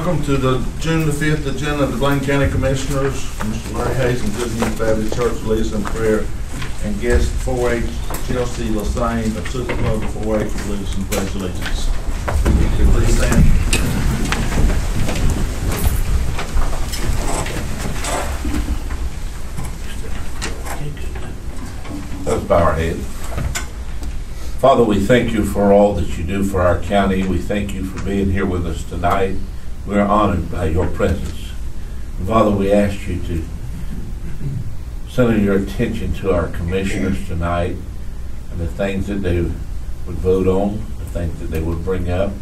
Welcome to the June the 5th agenda of the Bladen County Commissioners. Mr. Larry Hayes from Good News Baptist Church leads in prayer, and guest 4-H Chelsea Lassane of Supervisor 4-H leads in pledge allegiance. Please stand. Let's bow our head. Father, we thank you for all that you do for our county. We thank you for being here with us tonight. We are honored by your presence. And Father, we ask you to center your attention to our commissioners tonight and the things that they would vote on, the things that they would bring up,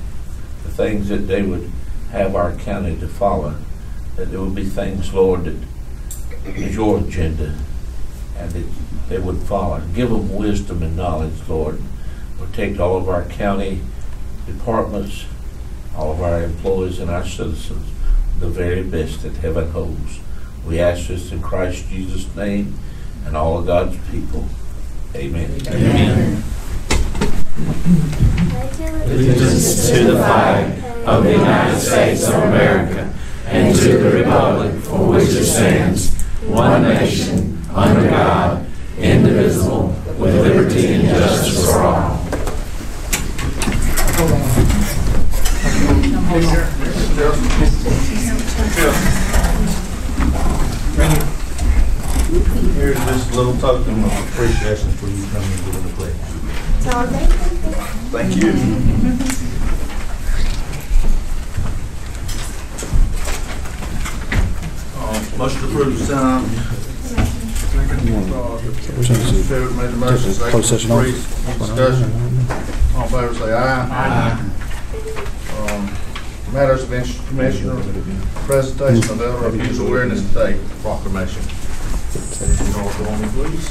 the things that they would have our county to follow, that there would be things, Lord, that is your agenda and that they would follow. Give them wisdom and knowledge, Lord. Protect all of our county departments, all of our employees and our citizens, the very best that heaven holds. We ask this in Christ Jesus' name and all of God's people. Amen. Amen. Allegiance to the flag of the United States of America and to the republic for which it stands, one nation, under God, indivisible, with liberty and justice for all. Here's this little token of appreciation for you coming and giving the pledge. Thank you. Motion to approve, sign. Favorite made the motion, Closed session on. Discussion. All in favor say aye. Aye. Matters of interest, Commissioner, presentation of Elder Abuse Awareness Day proclamation. You all go on, please.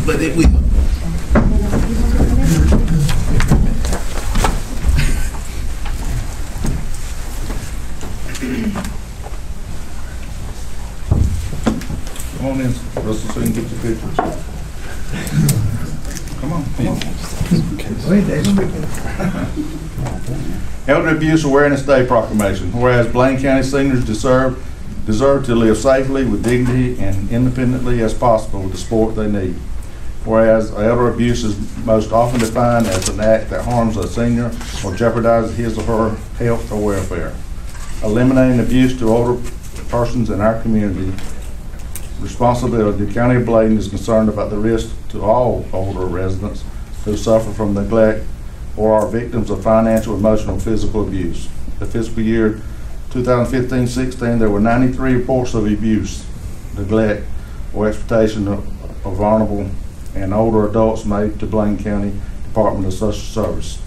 But it will. Come on in, Russell, so you can get your pictures. Come on. Elder Abuse Awareness Day proclamation. Whereas Bladen County seniors deserve to live safely with dignity and independently as possible with the support they need. Whereas elder abuse is most often defined as an act that harms a senior or jeopardizes his or her health or welfare. Eliminating abuse to older persons in our community responsibility. The County of Bladen is concerned about the risk to all older residents who suffer from neglect or are victims of financial, emotional, physical abuse. The fiscal year 2015-16, there were 93 reports of abuse, neglect, or exploitation of vulnerable and older adults made to Bladen County Department of Social Service.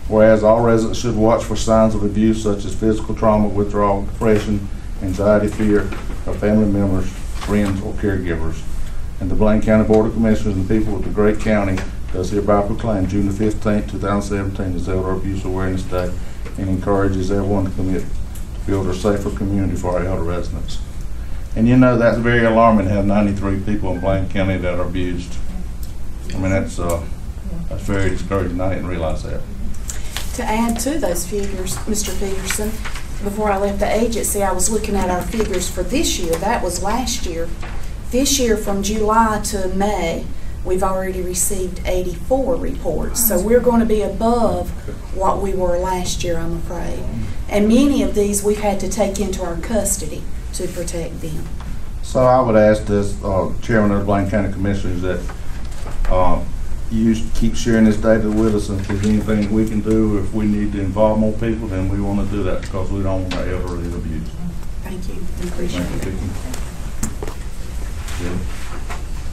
Whereas all residents should watch for signs of abuse such as physical trauma, withdrawal, depression, anxiety, fear of family members, friends, or caregivers. And the Bladen County Board of Commissioners and the people of the great county does hereby proclaim June the 15th, 2017 as Elder Abuse Awareness Day and encourages everyone to commit to build a safer community for our elder residents. And you know, that's very alarming to have 93 people in Bladen County that are abused. I mean, that's very discouraging. I didn't realize that. To add to those figures, Mr. Peterson, before I left the agency, I was looking at our figures for this year. That was last year. This year, from July to May, we've already received 84 reports. So we're going to be above what we were last year, I'm afraid. And many of these we've had to take into our custody to protect them. So I would ask this Chairman of the Bladen County Commissioners that you keep sharing this data with us, and if there's anything we can do, if we need to involve more people, then we want to do that because we don't want our elderly abused. Thank you. I appreciate it. Yeah.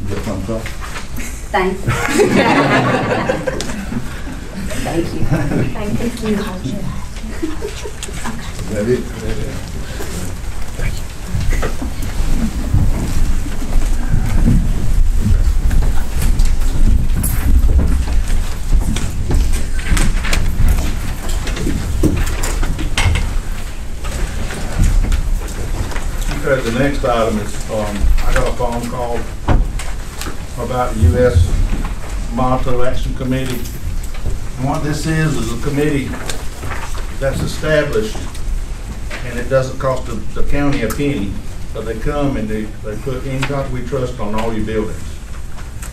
You got something up? Thanks. Thank you. Thank you. Is that it? Thank you. the next item is, I got a phone call about the U.S. Motto Action Committee. And what this is a committee that's established, and it doesn't cost the county a penny, but they come and they put In God We Trust on all your buildings.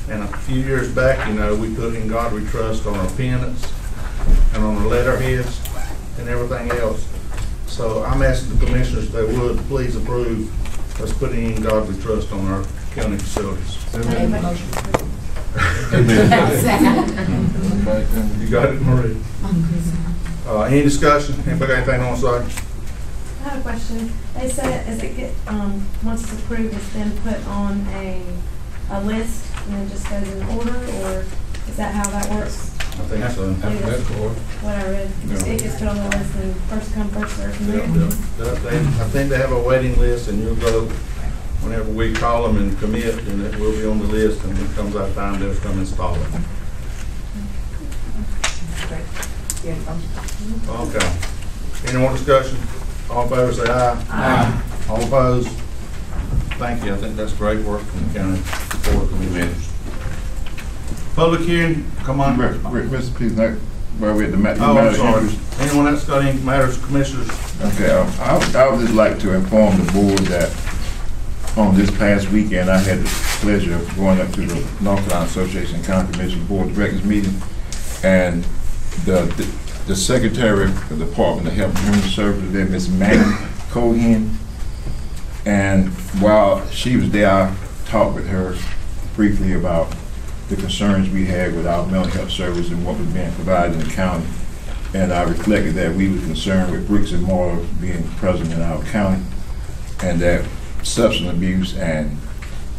And a few years back, you know, we put In God We Trust on our pennants and on the letterheads and everything else. So I'm asking the commissioners if they would please approve us putting In God We Trust on our county facilities. You got it, Marie? Any discussion? Anybody got anything on the side? I have a question. They said as it get, once it's approved, it's then put on a list and then just goes in order, or is that how that works? I think that's alphabetical. What I read. Yeah. It gets put on the list and first come, first served. I think they have a waiting list, and you'll go whenever we call them and commit, and it will be on the list, and it comes out time they'll come install it. Okay. Any more discussion? All in favor say aye. Aye. All opposed? Thank you. I think that's great work from the county board committee. Public hearing, come on. Mr. Please, where we at the matter. Oh, I'm sorry. Anyone else got any matters, commissioners? Okay, I would just like to inform the board that on this past weekend, I had the pleasure of going up to the North Carolina Association County Commission Board of Directors meeting, and the Secretary of the Department of Health and Human Services there, Ms. Maggie Cohen, and while she was there, I talked with her briefly about the concerns we had with our mental health service and what was being provided in the county. And I reflected that we were concerned with bricks and mortar being present in our county, and that substance abuse and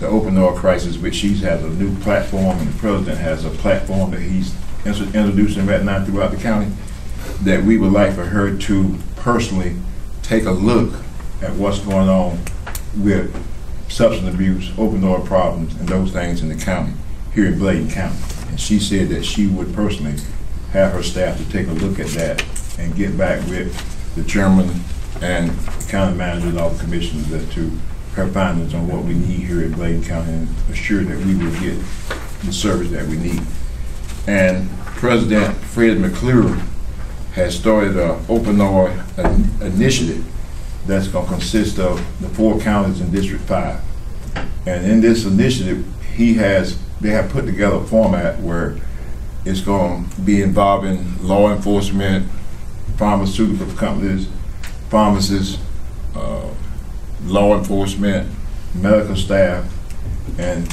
the open door crisis, which she has a new platform, and the president has a platform that he's introducing right now throughout the county, that we would like for her to personally take a look at what's going on with substance abuse, open door problems, and those things in the county, here in Bladen County. And she said that she would personally have her staff to take a look at that and get back with the chairman and the county manager and all the commissioners as to her findings on what we need here in Bladen County, and assure that we will get the service that we need. And President Fred McClure has started an open door initiative that's going to consist of the 4 counties in District 5. And in this initiative, they have put together a format where it's going to be involving law enforcement, pharmaceutical companies, pharmacists, law enforcement, medical staff, but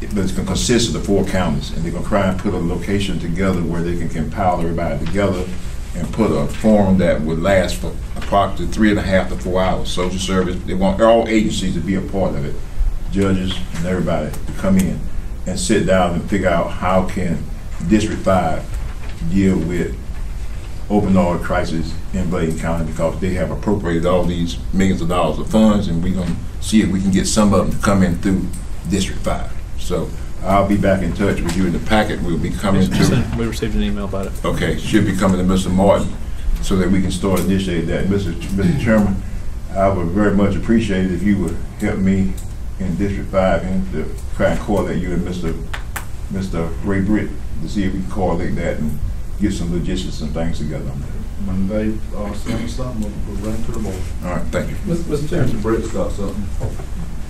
it's going to consist of the 4 counties, and they're going to try and put a location together where they can compile everybody together and put a forum that would last for approximately 3.5 to 4 hours. Social service, they want all agencies to be a part of it, judges and everybody to come in and sit down and figure out how can District 5 deal with open door crisis in Bladen County, because they have appropriated all these millions of dollars of funds, and we're going to see if we can get some of them to come in through District 5. So I'll be back in touch with you in the packet. We'll be coming to. We received an email about it. Okay, should be coming to Mr. Martin so that we can start initiating that. Mr. Chairman, I would very much appreciate it if you would help me in District 5 and to try and coordinate you and Mr. Ray Britt to see if we can coordinate that and get some logistics and things together. When they send us something, we'll run it to the board. All right, thank you. Mr. Chairman, Mr. Britt's got something.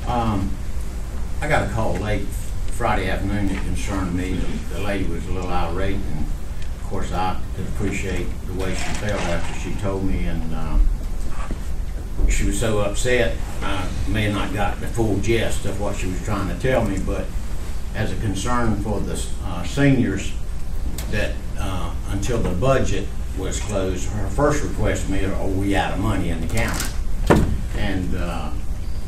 I got a call late Friday afternoon that concerned me. The lady was a little irate, and of course I could appreciate the way she felt after she told me, and she was so upset. I may have not got the full gist of what she was trying to tell me, but as a concern for the seniors, that until the budget was closed, her first request to me, are we out of money in the county? And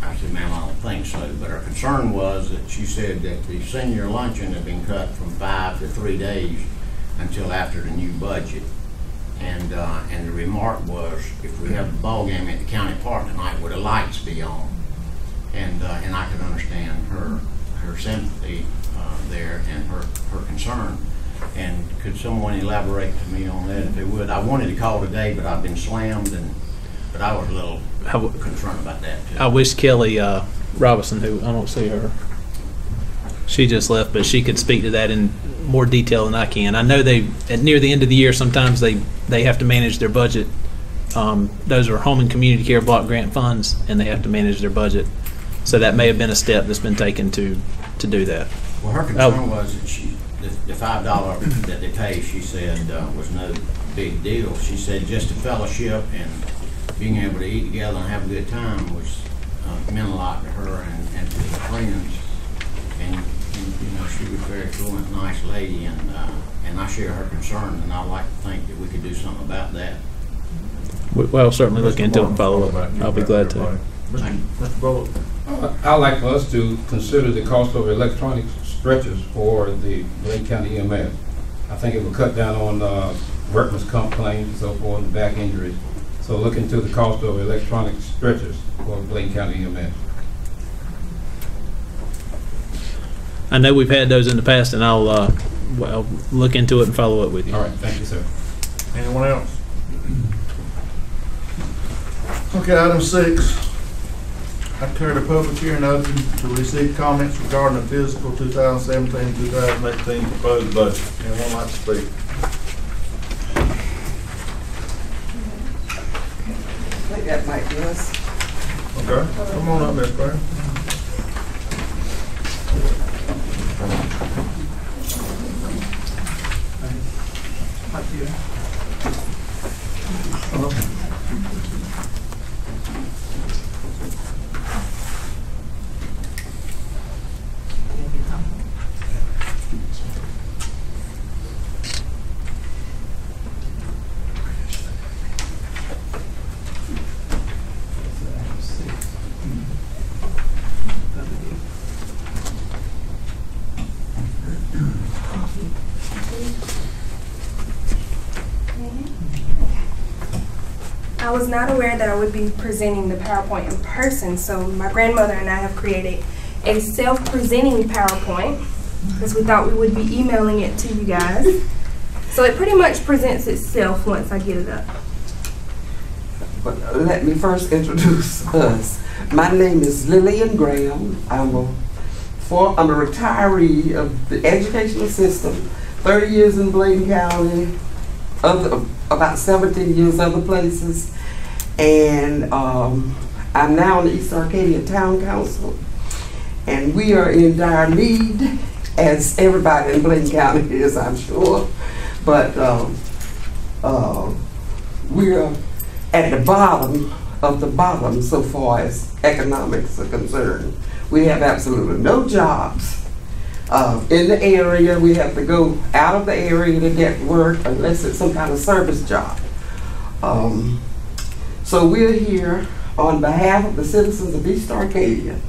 I said, ma'am, I don't think so. But her concern was that she said that the senior luncheon had been cut from 5 to 3 days until after the new budget. And the remark was, if we have a ball game at the county park tonight, would the lights be on? And I could understand her sympathy there and her concern. And could someone elaborate to me on that if they would? I wanted to call today, but I've been slammed, and But I was a little concerned about that too. I wish Kelly Robinson, who I don't see her, she just left, but she could speak to that in more detail than I can. I know near the end of the year, sometimes they have to manage their budget. Those are home and community care block grant funds, and they have to manage their budget. So that may have been a step that's been taken to do that. Well, her concern was that the $5 that they pay, she said, was no big deal. She said just the fellowship and being able to eat together and have a good time was meant a lot to her and to her friends. And you know, she was a very fluent, nice lady, and I share her concern, and I like to think that we could do something about that. Well, certainly look into it and follow up. I'll be glad to. Mr. Bullock. I'd like for us to consider the cost of electronic stretchers for the Bladen County EMS. I think it will cut down on workman's comp claims and so forth and back injuries. So look into the cost of electronic stretchers for Bladen County EMS. I know we've had those in the past, and I'll look into it and follow up with you. All right, thank you, sir. Anyone else? Okay, item 6. I declare the public hearing open to receive comments regarding the fiscal 2017-2018 proposed budget. Anyone like to speak? I think that might be us. Okay, come on up, Ms. Brown. I was not aware that I would be presenting the PowerPoint in person, so my grandmother and I have created a self-presenting PowerPoint because we thought we would be emailing it to you guys. So it pretty much presents itself once I get it up. But let me first introduce us. My name is Lillian Graham. I'm a retiree of the educational system, 30 years in Bladen County, about 17 years other places. And I'm now on the East Arcadia Town Council. And we are in dire need, as everybody in Bladen County is, I'm sure. But we're at the bottom of the bottom so far as economics are concerned. We have absolutely no jobs in the area. We have to go out of the area to get work unless it's some kind of service job. So we're here on behalf of the citizens of East Arcadia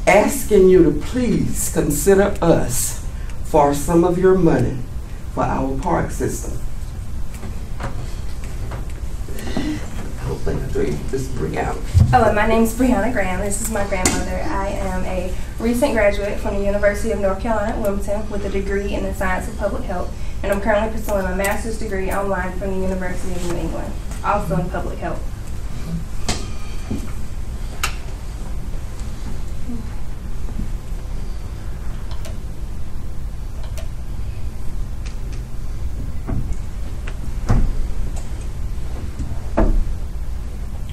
asking you to please consider us for some of your money for our park system. Hello, my name is Brianna Graham. This is my grandmother. I am a recent graduate from the University of North Carolina at Wilmington with a degree in the science of public health, and I'm currently pursuing a master's degree online from the University of New England, also in public health.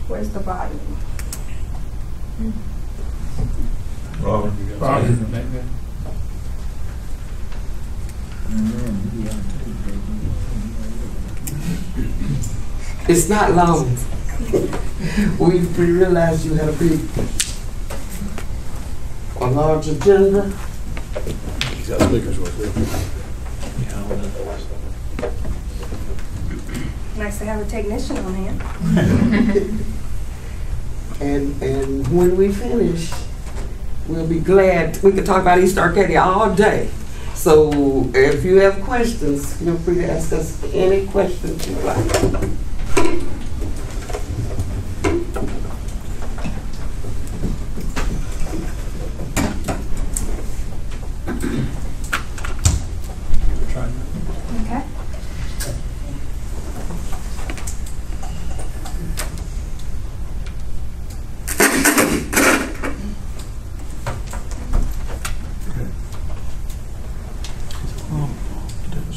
Where's the volume? It's not long. We realized you had a large agenda. He's got speakers with him. Nice to have a technician on hand. And when we finish, we'll be glad. We can talk about East Arcadia all day. So if you have questions, feel free to ask us any questions you like.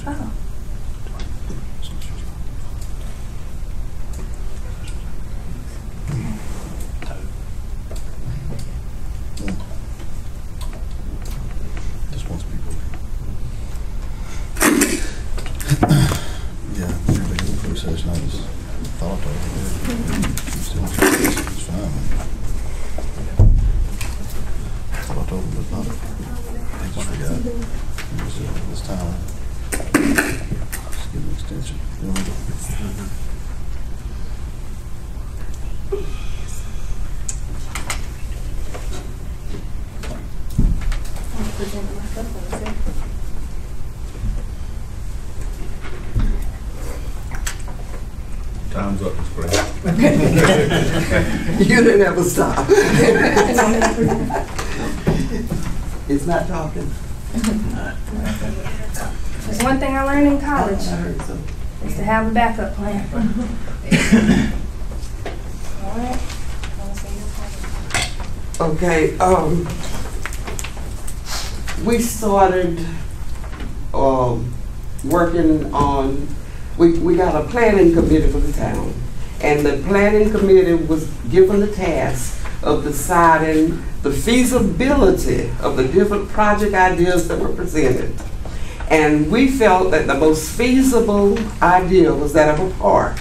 Oh. Just wants people. Yeah, everybody in the closed session, I just thought of it. It's fine. Thought I told them, but not. They just forgot. This time. Just give an extension. You know? Time's up, Ms. Grant. You didn't ever stop. It's not talking. There's one thing I learned in college, is to have a backup plan. All right. Okay, we started working on, we got a planning committee for the town. And the planning committee was given the task of deciding the feasibility of the different project ideas that were presented. And we felt that the most feasible idea was that of a park,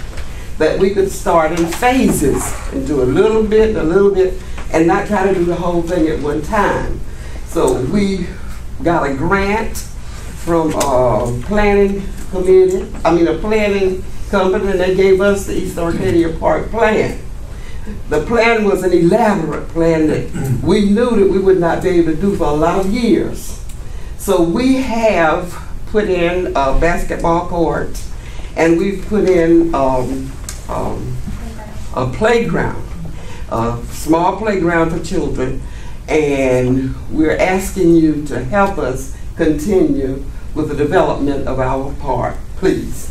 that we could start in phases and do a little bit, and not try to do the whole thing at one time. So we got a grant from a planning committee, a planning company, and they gave us the East Arcadia Park plan. The plan was an elaborate plan that we knew that we would not be able to do for a lot of years. So we have put in a basketball court, and we've put in a playground, a small playground for children, and we're asking you to help us continue with the development of our park, please.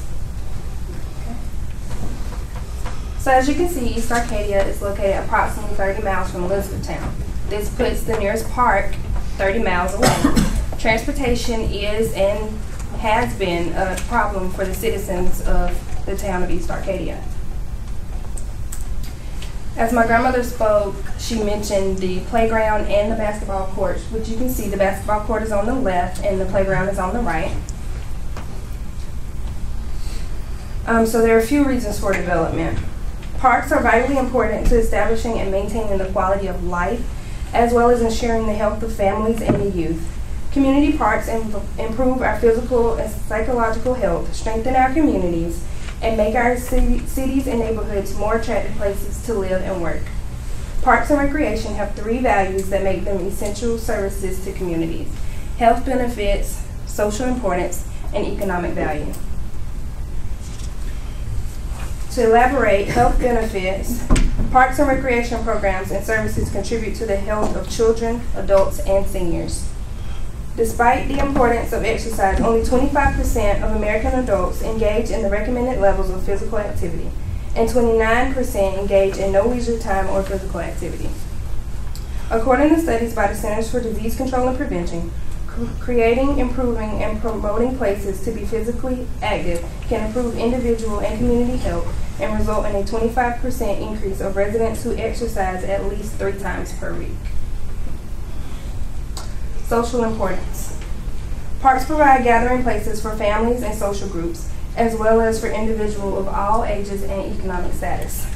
So as you can see, East Arcadia is located approximately 30 miles from Elizabethtown. This puts the nearest park 30 miles away. Transportation is and has been a problem for the citizens of the town of East Arcadia. As my grandmother spoke, she mentioned the playground and the basketball court, which you can see the basketball court is on the left and the playground is on the right. So there are a few reasons for development. Parks are vitally important to establishing and maintaining the quality of life, as well as ensuring the health of families and the youth. Community parks improve our physical and psychological health, strengthen our communities, and make our cities and neighborhoods more attractive places to live and work. Parks and recreation have three values that make them essential services to communities: health benefits, social importance, and economic value. To elaborate, health benefits, parks and recreation programs and services contribute to the health of children, adults, and seniors. Despite the importance of exercise, only 25% of American adults engage in the recommended levels of physical activity, and 29% engage in no leisure time or physical activity. According to studies by the Centers for Disease Control and Prevention, creating, improving, and promoting places to be physically active can improve individual and community health and result in a 25% increase of residents who exercise at least 3 times per week. Social importance. Parks provide gathering places for families and social groups, as well as for individuals of all ages and economic status.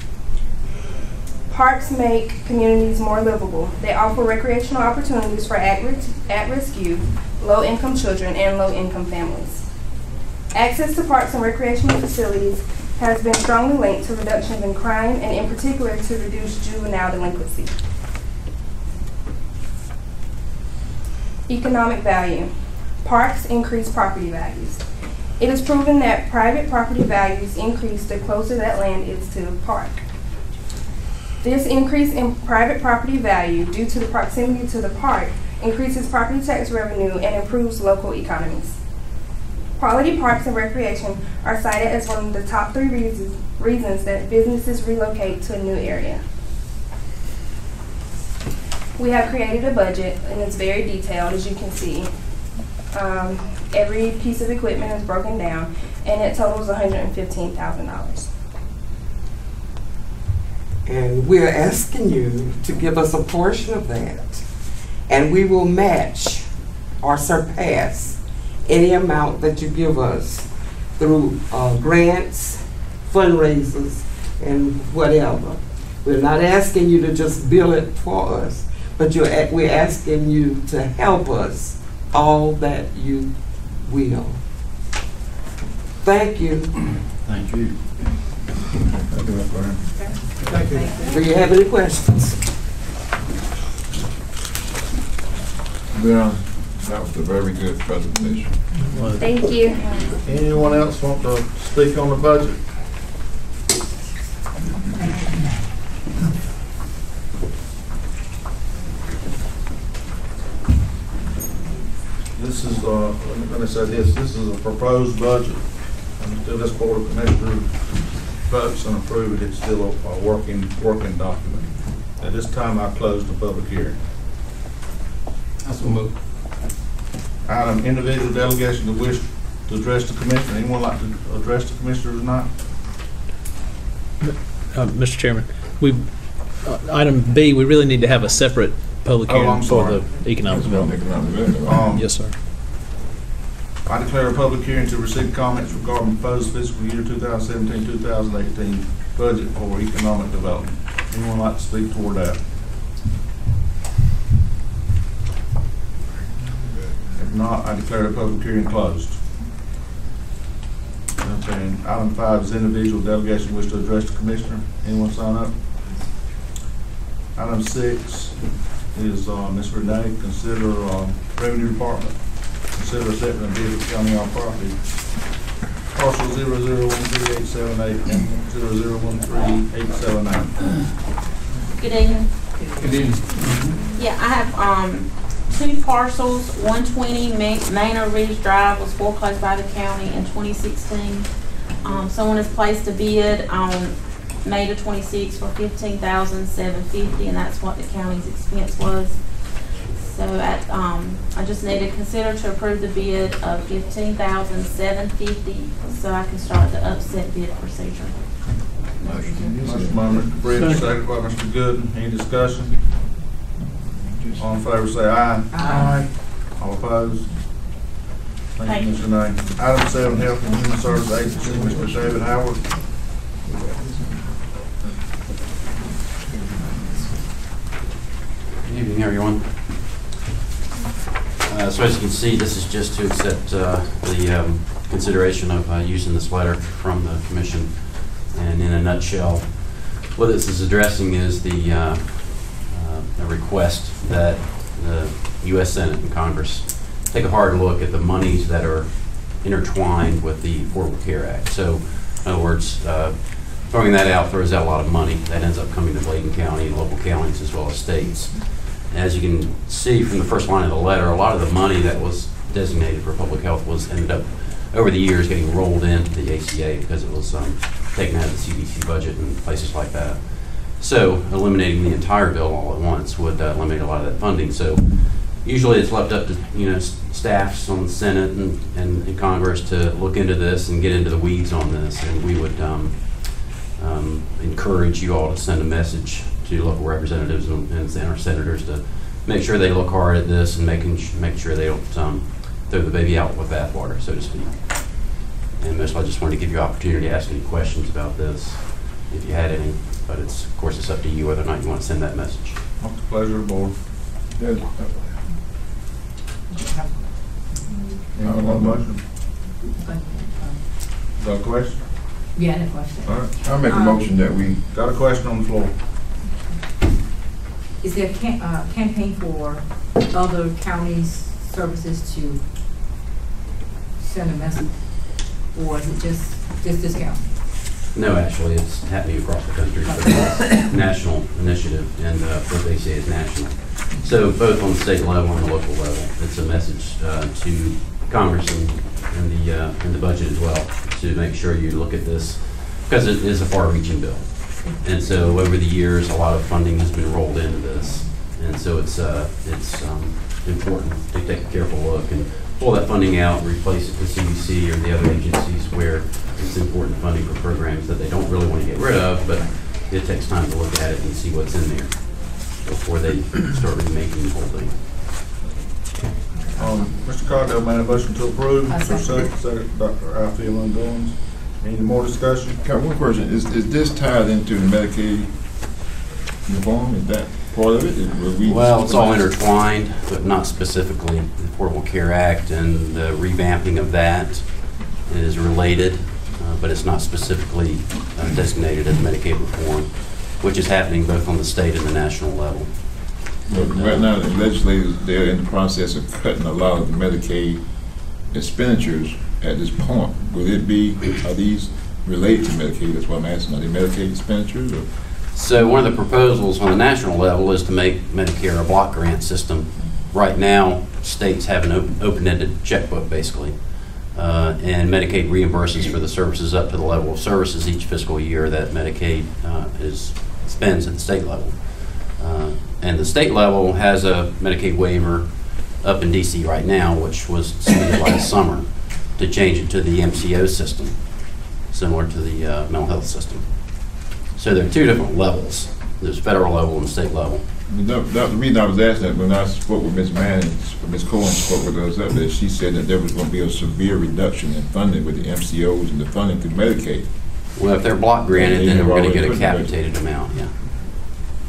Parks make communities more livable. They offer recreational opportunities for at-risk youth, low-income children, and low-income families. Access to parks and recreational facilities has been strongly linked to reductions in crime and in particular to reduce juvenile delinquency. Economic value. Parks increase property values. It is proven that private property values increase the closer that land is to the park. This increase in private property value due to the proximity to the park increases property tax revenue and improves local economies. Quality parks and recreation are cited as one of the top 3 reasons that businesses relocate to a new area. We have created a budget and it's very detailed, as you can see. Every piece of equipment is broken down, and it totals $115,000. And we're asking you to give us a portion of that. And we will match or surpass any amount that you give us through grants, fundraisers, and whatever. We're not asking you to just bill it for us, but we're asking you to help us all that you will. Thank you. Thank you. Thank you. Do you have any questions? Well, that was a very good presentation. Thank you. Anyone else want to speak on the budget? This is, let me say this is a proposed budget. Until this Board of Commissioners votes and approve it, it's still a working document. At this time, I close the public hearing. That's a move. Item, individual delegation that wish to address the commissioner. Anyone like to address the commissioner tonight? Mr. Chairman, item B, we really need to have a separate public hearing for the economic development. Yes, sir. I declare a public hearing to receive comments regarding proposed fiscal year 2017-2018 budget for economic development. Anyone like to speak toward that? If not, I declare the public hearing closed. Okay, item 5 is individual delegation wish to address the commissioner. Anyone sign up? Item 6 is Ms. Renee, consider Revenue Department, consider accepting a bid of county-owned property, parcel 0013878 and 0013879. Good evening. Good evening. Yeah, I have two parcels. 120 Manor Ridge Drive was foreclosed by the county in 2016. Someone has placed a bid on May the 26th for $15,750, and that's what the county's expense was. So I just need to consider to approve the bid of $15,750 so I can start the upset bid procedure. Motion by Mr. Bridge, second by Mr. Gooden. Any discussion? All in favor say aye. Aye. All opposed? Thank you, Mr. Nay. Item 7, Health and Human Services Agency, Mr. David Howard. Good evening, everyone. So as you can see, this is just to accept the consideration of using this letter from the commission. And in a nutshell, what this is addressing is the request that the U.S. Senate and Congress take a hard look at the monies that are intertwined with the Affordable Care Act. So, in other words, throwing that out throws out a lot of money that ends up coming to Bladen County and local counties as well as states. As you can see from the first line of the letter, a lot of the money that was designated for public health ended up over the years getting rolled into the ACA because it was taken out of the CDC budget and places like that. So eliminating the entire bill all at once would eliminate a lot of that funding. So usually it's left up to staffs on the Senate and Congress to look into this and get into the weeds on this. And we would encourage you all to send a message to local representatives and our senators to make sure they look hard at this and make sure they don't throw the baby out with bathwater, so to speak. And most I just wanted to give you an opportunity to ask any questions about this, if you had any. But of course, it's up to you whether or not you want to send that message. What's the pleasure of the board? Anyone want a motion? Got a question? Yeah, no question. All right. I'll make a motion that we. Got a question on the floor. Is there a campaign for other counties' services to send a message? Or is it just this county? No, actually, it's happening across the country. But it's a national initiative, and what they say is national. So both on the state level and the local level, it's a message to Congress and the budget as well to make sure you look at this because it is a far-reaching bill. And so over the years, a lot of funding has been rolled into this, and so it's important to take a careful look and pull that funding out, replace it with CBC or the other agencies where it's important funding for programs that they don't really want to get rid of, but it takes time to look at it and see what's in there before they start remaking the whole thing. Mr. Cardell made a motion to approve. I second. Second, Dr. Alfield and Goins. Any more discussion? Got one question. Is this tied into the Medicaid reform? Is that part of it? Well, it's all intertwined, but not specifically. The Affordable Care Act and the revamping of that is related, but it's not specifically designated as Medicaid reform, which is happening both on the state and the national level. But right now, the legislators, they're in the process of cutting a lot of the Medicaid expenditures at this point. Are these related to Medicaid? That's what I'm asking. Are they Medicaid expenditures? Or? So one of the proposals on the national level is to make Medicare a block grant system. Right now, states have an open-ended checkbook, basically. And Medicaid reimburses for the services up to the level of services each fiscal year that Medicaid spends at the state level. And the state level has a Medicaid waiver up in DC right now, which was submitted last summer to change it to the MCO system, similar to the mental health system. So there are two different levels. There's federal level and state level. The reason I was asking that, when I spoke with Ms. Manning, Ms. Cohen spoke with us up there, she said that there was going to be a severe reduction in funding with the MCOs and the funding through Medicaid. Well, if they're block granted, then we're going to get a capitated amount, yeah,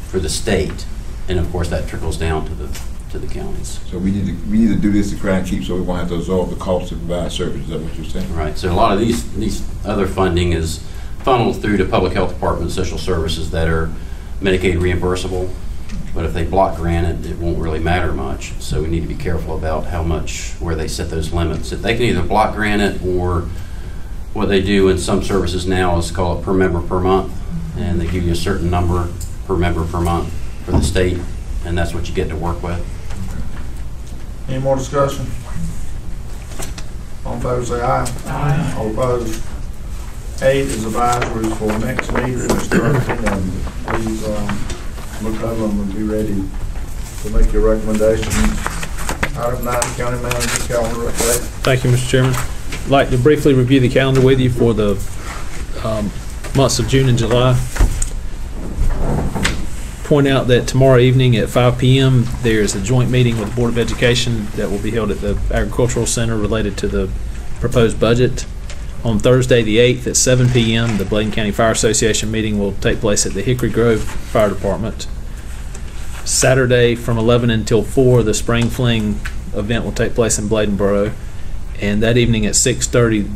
for the state. And of course, that trickles down to the counties. So we need to do this to try and keep, so we won't have to absorb the cost to provide services. Is that what you're saying? Right. So a lot of these other funding is funneled through to public health department social services that are Medicaid reimbursable. But if they block grant it won't really matter much. So we need to be careful about how much, where they set those limits. If they can either block grant it, or what they do in some services now is call it per member per month, and they give you a certain number per member per month for the state, and that's what you get to work with. Any more discussion? All in favor say aye. Aye. All opposed? 8 is advisory for next meeting. Mr. Irving, and please look over them and be ready to make your recommendations. Item 9, County Manager calendar update. Thank you, Mr. Chairman. I'd like to briefly review the calendar with you for the months of June and July. Point out that tomorrow evening at 5 p.m. there's a joint meeting with the Board of Education that will be held at the Agricultural Center related to the proposed budget. On Thursday the 8th at 7 p.m. the Bladen County Fire Association meeting will take place at the Hickory Grove Fire Department. Saturday from 11 until 4 the Spring Fling event will take place in Bladen Borough. And that evening at 6:30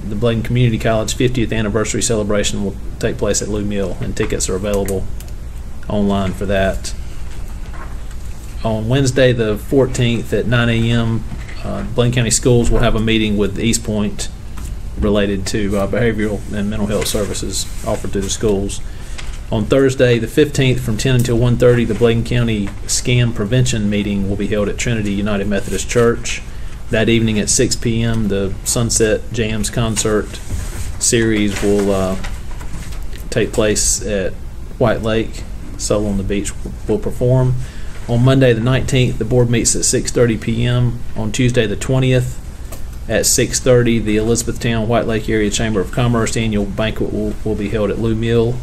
the Bladen Community College 50th anniversary celebration will take place at Lou Mill, and tickets are available online for that. On Wednesday the 14th at 9 a.m. Bladen County Schools will have a meeting with East Point related to behavioral and mental health services offered to the schools. On Thursday the 15th from 10 until 1:30 the Bladen County Scam Prevention meeting will be held at Trinity United Methodist Church. That evening at 6 p.m. the Sunset Jams concert series will take place at White Lake. Soul on the Beach will perform. On Monday the 19th, the board meets at 6:30 p.m. On Tuesday the 20th at 6:30, the Elizabethtown White Lake Area Chamber of Commerce annual banquet will be held at Lou Mill.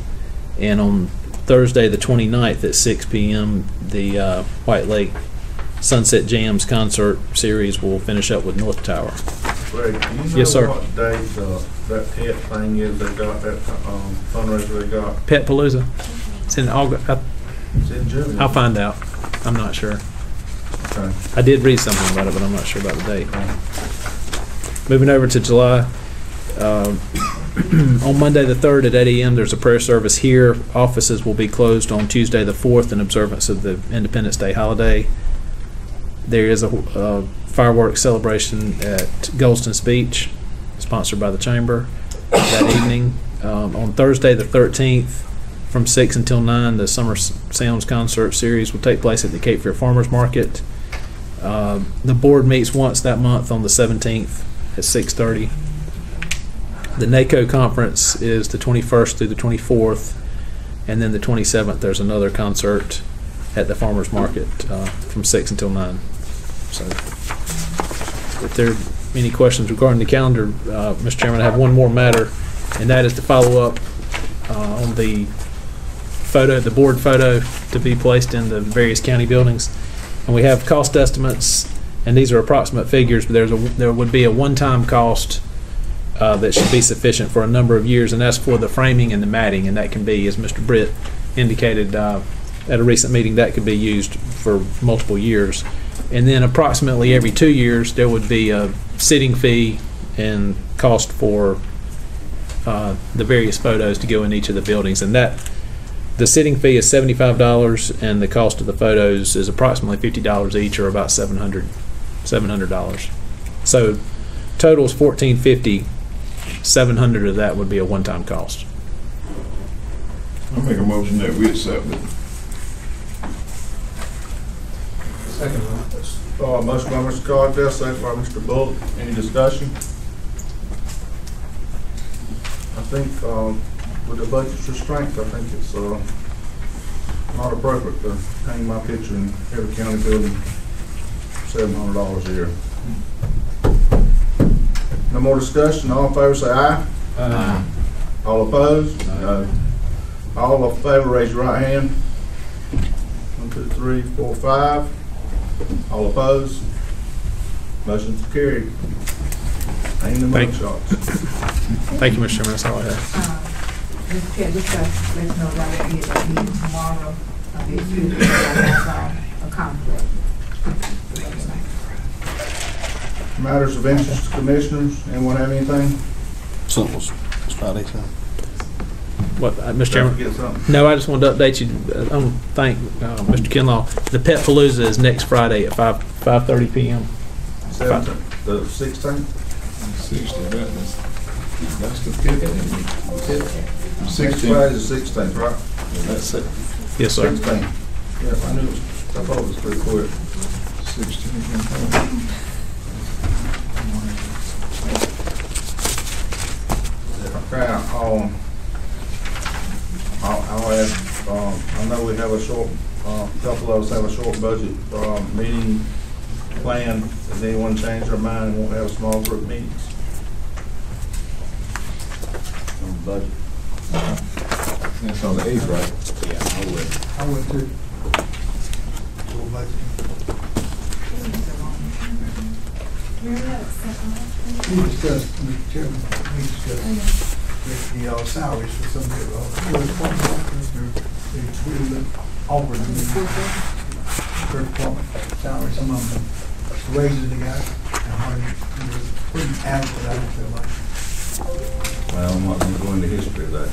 And on Thursday the 29th at 6 p.m., the White Lake Sunset Jams concert series will finish up with North Tower. Greg, do you know Yes, sir. what date that pet thing is they got, that fundraiser they got? Pet Palooza. It's in August. It's in June. I'll find out. I'm not sure. Okay. I did read something about it, but I'm not sure about the date. Moving over to July. On Monday the 3rd at 8 a.m. there's a prayer service here. Offices will be closed on Tuesday the 4th in observance of the Independence Day holiday. There is a fireworks celebration at Goldston's Beach, sponsored by the Chamber, that evening. On Thursday the 13th, from 6 until 9, the Summer Sounds concert series will take place at the Cape Fear Farmers Market. The board meets once that month on the 17th at 6:30. The NACO conference is the 21st through the 24th, and then the 27th there's another concert at the Farmers Market from 6 until 9. So if there are any questions regarding the calendar, Mr. Chairman, I have one more matter, and that is to follow up on the photo, the board photo to be placed in the various county buildings. And we have cost estimates, and these are approximate figures, but there would be a one-time cost that should be sufficient for a number of years, and that's for the framing and the matting, and that can be, as Mr. Britt indicated at a recent meeting, that could be used for multiple years. And then approximately every 2 years, there would be a sitting fee and cost for the various photos to go in each of the buildings. And that the sitting fee is $75, and the cost of the photos is approximately $50 each, or about $700. So total is $1,450. $700 of that would be a one-time cost. I'll make a motion that we accept it. Second. Motion by Mr. Cogdell, second by Mr. Bullock. Any discussion? I think with the budget restraints, I think it's not appropriate to hang my picture in every county building for $700 a year. No more discussion. All in favor say aye. Aye. All opposed? No. All in favor raise your right hand. 1, 2, 3, 4, 5. All opposed? Motion's carried. Ain't the money shots. Thank you, Mr. Chairman. That's all I have. Mr. Chair, just to let you know that will be at the meeting tomorrow. A conflict. Matters of interest to commissioners. Anyone have anything? Something was Friday, so. What, Mr. Chairman? No, I just wanted to update you. I want to thank Mr. Kinlaw. The Pet Palooza is next Friday at 5:30 p.m. 17th, the 16th? 16th, that's the 15th. 16th. Friday is the 16th, right? That's it. Yes, sir. 16th. Yes, I knew. I thought it was pretty quick. 16th. Okay, I'll add, I know we have a short, couple of us have a short budget meeting planned. Does anyone change their mind and won't have small group meetings? On the budget. That's on the 8th, right? Yeah, I would too. Full budget. We discussed, Mr. Chairman, with the salaries for some of the departments. We offered them the third department salary, some of them, the wages they got, and pretty adequate, I don't feel like. Well, I'm not going to go into history of that.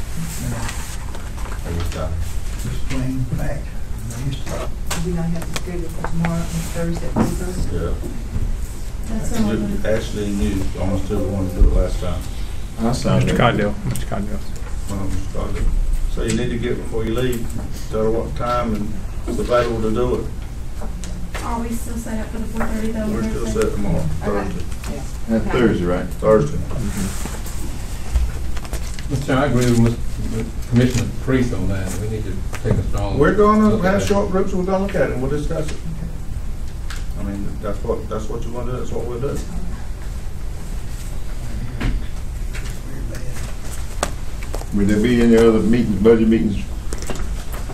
Just plain fact. We don't have to schedule for tomorrow and Thursday. Yeah. That's Ashley knew almost two wanted to do it last time. Mr. Cogdell. Mr. Cogdell. Mr. Cogdell. So you need to get before you leave, tell her what time and it's available to do it. Are we still set up for the 4:30 though? We're still set tomorrow, Thursday. That's Thursday, right? Thursday. Mr. Chairman, I agree with Commissioner Priest on that. We need to take a strong. We're going to have short groups, we're going to look at it and we'll discuss it. I mean, that's what you want to do, that's what we'll do. Will there be any other meetings, budget meetings,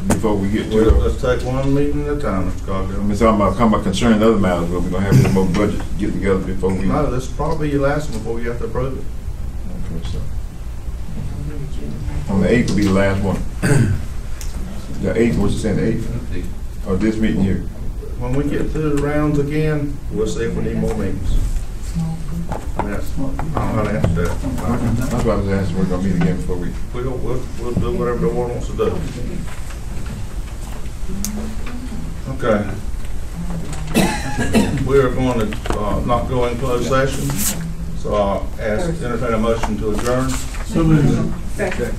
before we get to it? Let's take one meeting at a time, Mr. Cogdell. I'm talking about concerning other matters, but we're gonna have any more budget get together before we. No, this will probably be your last one before you have to approve it. Okay, so. On the 8th will be the last one. The 8th, what you saying, the 8th? Or this meeting here? When we get through the rounds again, we'll see if we need more meetings. I don't know how to answer that. That's why I was asking, we're gonna meet again before we. We'll do whatever the board wants to do. Okay. We are going to not go in closed session, so I'll entertain a motion to adjourn. So moved. Second,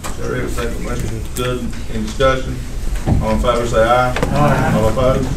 motion good. In discussion, all in favor say aye. Aye. All opposed?